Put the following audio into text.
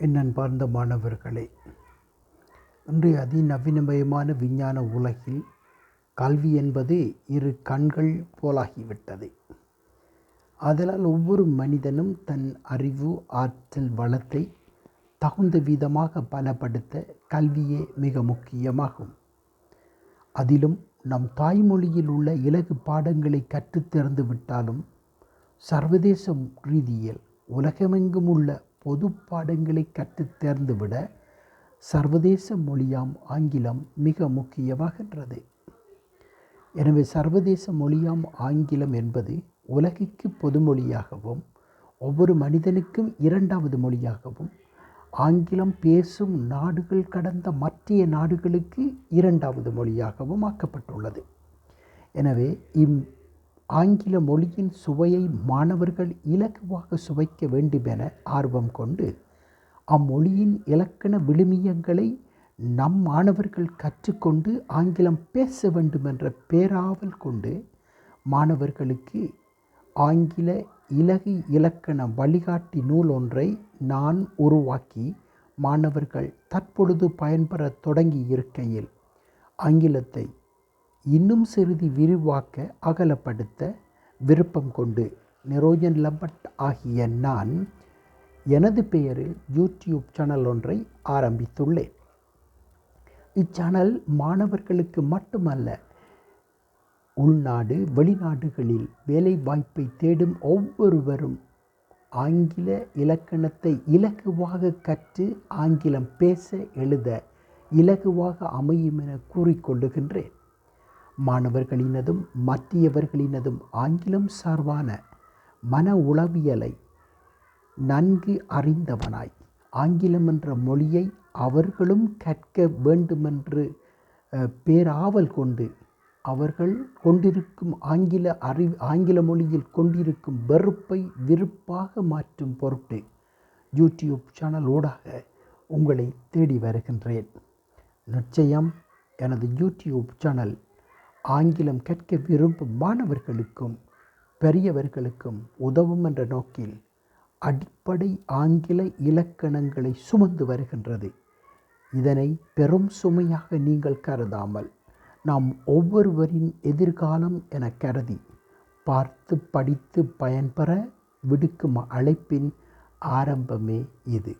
என் அன்பார்ந்த மாணவர்களே, இன்றைய அதிநவீனமயமான விஞ்ஞான உலகில் கல்வி என்பது இரு கண்கள் போலாகிவிட்டது. ஆதலால் ஒவ்வொரு மனிதனும் தன் அறிவு ஆற்றல் வளத்தை தகுந்த விதமாக பலப்படுத்த கல்வியே மிக முக்கியமாகும். அதிலும் நம் தாய்மொழியில் உள்ள இலகு பாடங்களை கற்றுத்தெரிந்து விட்டாலும் சர்வதேச ரீதியில் உலகமெங்கும் உள்ள பொது பாடங்களை கற்றுத்தேர்ந்துவிட சர்வதேச மொழியாம் ஆங்கிலம் மிக முக்கியமாகின்றது. எனவே சர்வதேச மொழியாம் ஆங்கிலம் என்பது உலகிற்கு பொதுமொழியாகவும் ஒவ்வொரு மனிதனுக்கும் இரண்டாவது மொழியாகவும் ஆங்கிலம் பேசும் நாடுகள் கடந்த மற்ற நாடுகளுக்கு இரண்டாவது மொழியாகவும் ஆக்கப்பட்டுள்ளது. எனவே ஆங்கில மொழியின் சுவையை மாணவர்கள் இலகுவாக சுவைக்க வேண்டுமென ஆர்வம் கொண்டு அம்மொழியின் இலக்கண விழுமியங்களை நம் மாணவர்கள் கற்றுக்கொண்டு ஆங்கிலம் பேச வேண்டுமென்ற பேராவல் கொண்டு மாணவர்களுக்கு ஆங்கில இலகு இலக்கண வழிகாட்டி நூல் ஒன்றை நான் உருவாக்கி மாணவர்கள் தற்பொழுது பயன்பெற தொடங்கி இருக்கையில் ஆங்கிலத்தை இன்னும் சிறிது விரிவாக்க அகலப்படுத்த விருப்பம் கொண்டு நிரோஜன் லம்பட் ஆகிய நான் எனது பெயரில் யூடியூப் சேனல் ஒன்றை ஆரம்பித்துள்ளேன். இச்சேனல் மாணவர்களுக்கு மட்டுமல்ல, உள்நாடு வெளிநாடுகளில் வேலை வாய்ப்பை தேடும் ஒவ்வொருவரும் ஆங்கில இலக்கணத்தை இலகுவாக கற்று ஆங்கிலம் பேச எழுத இலகுவாக அமையும் என கூறிக்கொள்ளுகின்றேன். மாணவர்களினதும் மற்றவர்களினதும் ஆங்கிலம் சார்பான மன உளவியலை நன்கு அறிந்தவனாய் ஆங்கிலம் என்ற மொழியை அவர்களும் கற்க வேண்டுமென்று பேராவல் கொண்டு அவர்கள் கொண்டிருக்கும் ஆங்கில மொழியில் கொண்டிருக்கும் வெறுப்பை விருப்பாக மாற்றும் பொருட்டு யூடியூப் சேனல் ஊடாக உங்களை தேடி வருகின்றேன். நிச்சயம் எனது யூடியூப் சேனல் ஆங்கிலம் கற்க விரும்பும் மாணவர்களுக்கும் பெரியவர்களுக்கும் உதவும் என்ற நோக்கில் அடிப்படை ஆங்கில இலக்கணங்களை சுமந்து வருகின்றது. இதனை பெரும் சுமையாக நீங்கள் கருதாமல் நாம் ஒவ்வொருவரின் எதிர்காலம் என கருதி பார்த்து படித்து பயன்பெற விடுக்கும் அழைப்பின் ஆரம்பமே இது.